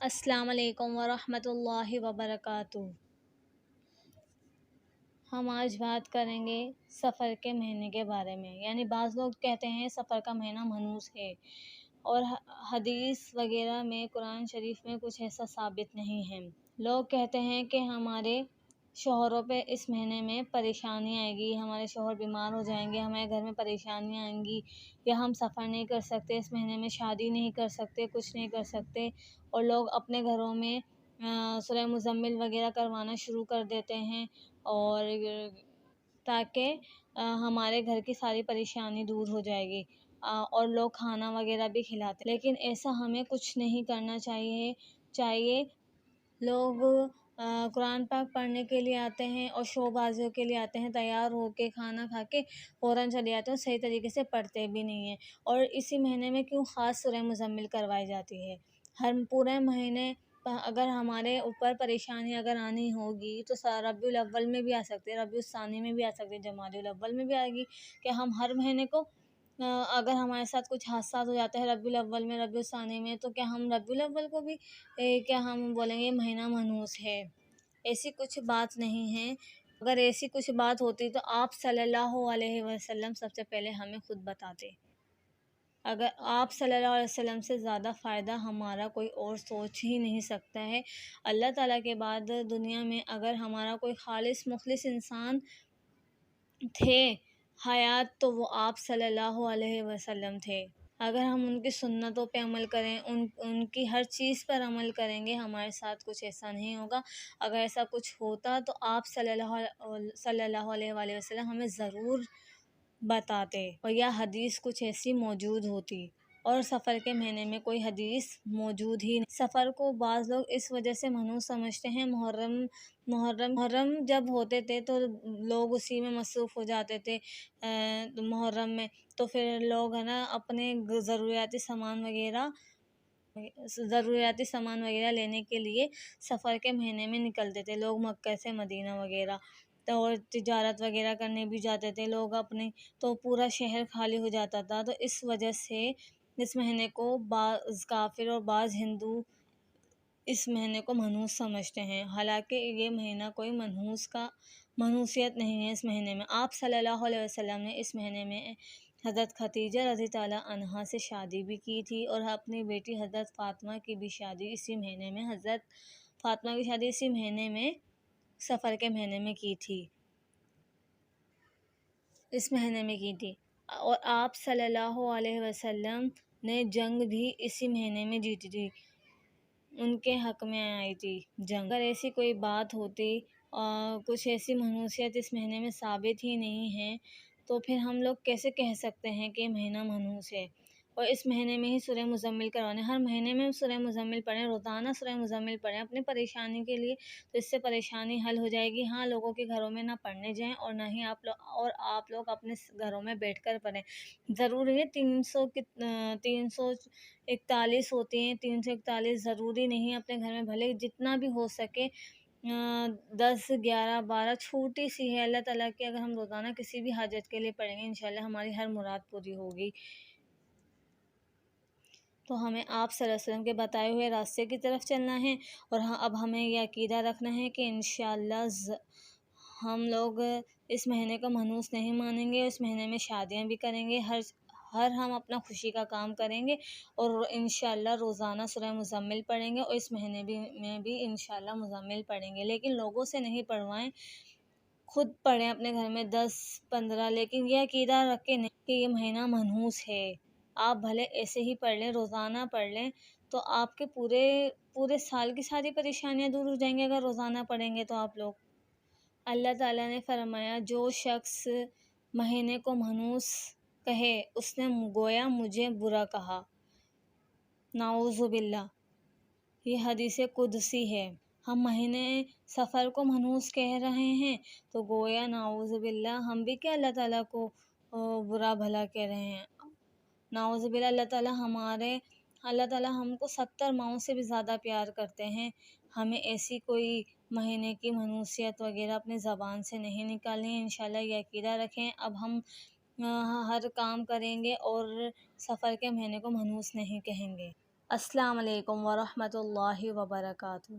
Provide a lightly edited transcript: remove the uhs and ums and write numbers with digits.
السلام علیکم ورحمۃ اللہ وبرکاتہ۔ ہم آج بات کریں گے سفر کے مہینے کے بارے میں۔ یعنی بعض لوگ کہتے ہیں سفر کا مہینہ منحوس ہے، اور حدیث وغیرہ میں قرآن شریف میں کچھ ایسا ثابت نہیں ہے۔ لوگ کہتے ہیں کہ ہمارے شوہروں پہ اس مہینے میں پریشانی آئے گی، ہمارے شوہر بیمار ہو جائیں گے، ہمارے گھر میں پریشانیاں آئیں گی، یا ہم سفر نہیں کر سکتے، اس مہینے میں شادی نہیں کر سکتے، کچھ نہیں کر سکتے۔ اور لوگ اپنے گھروں میں سورہ مزمل وغیرہ کروانا شروع کر دیتے ہیں، اور تاکہ ہمارے گھر کی ساری پریشانی دور ہو جائے گی، اور لوگ کھانا وغیرہ بھی کھلاتے، لیکن ایسا ہمیں کچھ نہیں کرنا چاہیے۔ لوگ قرآن پاک پڑھنے کے لیے آتے ہیں اور شو بازیوں کے لیے آتے ہیں، تیار ہو کے کھانا کھا کے فوراً چلے آتے ہیں، اور صحیح طریقے سے پڑھتے بھی نہیں ہیں۔ اور اسی مہینے میں کیوں خاص سورہ مزمل کروائی جاتی ہے؟ ہر پورے مہینے اگر ہمارے اوپر پریشانی اگر آنی ہوگی تو ربیع الاول میں بھی آ سکتے ہیں، ربیع الثانی میں بھی آ سکتے ہیں، جمادی الاول میں بھی آئے گی، کہ ہم ہر مہینے کو اگر ہمارے ساتھ کچھ حادثات ہو جاتے ہیں ربیع الاول میں، ربیع الثانی میں، تو کیا ہم ربیع الاول کو بھی کیا ہم بولیں گے یہ مہینہ منحوس ہے؟ ایسی کچھ بات نہیں ہے۔ اگر ایسی کچھ بات ہوتی تو آپ صلی اللہ علیہ وسلم سب سے پہلے ہمیں خود بتاتے۔ اگر آپ صلی اللہ علیہ وسلم سے زیادہ فائدہ ہمارا کوئی اور سوچ ہی نہیں سکتا ہے۔ اللہ تعالیٰ کے بعد دنیا میں اگر ہمارا کوئی خالص مخلص انسان تھے حیات تو وہ آپ صلی اللہ علیہ وسلم تھے۔ اگر ہم ان کی سنتوں پہ عمل کریں، ان کی ہر چیز پر عمل کریں گے، ہمارے ساتھ کچھ ایسا نہیں ہوگا۔ اگر ایسا کچھ ہوتا تو آپ صلی اللہ علیہ وآلہ وسلم ہمیں ضرور بتاتے، اور یا حدیث کچھ ایسی موجود ہوتی، اور سفر کے مہینے میں کوئی حدیث موجود ہی نہیں۔ سفر کو بعض لوگ اس وجہ سے منحوس سمجھتے ہیں، محرم جب ہوتے تھے تو لوگ اسی میں مصروف ہو جاتے تھے محرم میں، تو پھر لوگ ہے نا اپنے ضروریاتی سامان وغیرہ لینے کے لیے سفر کے مہینے میں نکلتے تھے، لوگ مکہ سے مدینہ وغیرہ، اور تجارت وغیرہ کرنے بھی جاتے تھے لوگ اپنے، تو پورا شہر خالی ہو جاتا تھا۔ تو اس وجہ سے اس مہینے کو بعض کافر اور بعض ہندو اس مہینے کو منحوس سمجھتے ہیں، حالانکہ یہ مہینہ کوئی منحوسیت نہیں ہے۔ اس مہینے میں آپ صلی اللہ علیہ وسلم نے اس مہینے میں حضرت خدیجہ رضی تعالیٰ عنہا سے شادی بھی کی تھی، اور اپنی بیٹی حضرت فاطمہ کی بھی شادی اسی مہینے میں سفر کے مہینے میں کی تھی، اس مہینے میں کی تھی۔ اور آپ صلی اللہ علیہ وسلم نے جنگ بھی اسی مہینے میں جیتی تھی، ان کے حق میں آئی تھی جنگ۔ اگر ایسی کوئی بات ہوتی اور کچھ ایسی منحوسیت اس مہینے میں ثابت ہی نہیں ہے، تو پھر ہم لوگ کیسے کہہ سکتے ہیں کہ مہینہ منحوس ہے؟ اور اس مہینے میں ہی سورہ مزمل کروانے، ہر مہینے میں سورہ مزمل پڑھیں، روزانہ سورہ مزمل پڑھیں اپنی پریشانی کے لیے، تو اس سے پریشانی حل ہو جائے گی۔ ہاں، لوگوں کے گھروں میں نہ پڑھنے جائیں، اور نہ ہی آپ لوگ اپنے گھروں میں بیٹھ کر پڑھیں۔ ضروری ہے 341 ہوتی ہیں، 341 ضروری نہیں، اپنے گھر میں بھلے جتنا بھی ہو سکے 10 11 12 چھوٹی سی ہے، اللہ تعالیٰ کی اگر ہم روزانہ کسی بھی حاجت کے لیے پڑھیں گے انشاءاللہ ہماری ہر مراد پوری ہوگی۔ تو ہمیں آپ صلی اللہ علیہ وسلم کے بتائے ہوئے راستے کی طرف چلنا ہے، اور اب ہمیں یہ عقیدہ رکھنا ہے کہ انشاءاللہ ہم لوگ اس مہینے کو منحوس نہیں مانیں گے، اس مہینے میں شادیاں بھی کریں گے، ہر ہم اپنا خوشی کا کام کریں گے، اور انشاءاللہ روزانہ سورہ مزمل پڑھیں گے، اور اس مہینے میں بھی انشاءاللہ مزمل پڑھیں گے، لیکن لوگوں سے نہیں پڑھوائیں، خود پڑھیں اپنے گھر میں 10 15، لیکن یہ عقیدہ رکھیں نہیں کہ یہ مہینہ منحوس ہے۔ آپ بھلے ایسے ہی پڑھ لیں، روزانہ پڑھ لیں، تو آپ کے پورے سال کی ساری پریشانیاں دور ہو جائیں گے اگر روزانہ پڑھیں گے تو آپ لوگ۔ اللہ تعالیٰ نے فرمایا جو شخص مہینے کو منحوس کہے اس نے گویا مجھے برا کہا، نعوذ باللہ، یہ حدیث قدسی ہے۔ ہم مہینے سفر کو منحوس کہہ رہے ہیں تو گویا نعوذ باللہ ہم بھی کیا اللہ تعالیٰ کو برا بھلا کہہ رہے ہیں، نعوذ باللہ۔ اللہ تعالیٰ ہم کو 70 ماؤں سے بھی زیادہ پیار کرتے ہیں، ہمیں ایسی کوئی مہینے کی منحوسیت وغیرہ اپنی زبان سے نہیں نکالنی ہے، انشاءاللہ یہ عقیدہ رکھیں۔ اب ہم ہر کام کریں گے اور سفر کے مہینے کو منحوس نہیں کہیں گے۔ السلام علیکم ورحمۃ اللہ وبرکاتہ۔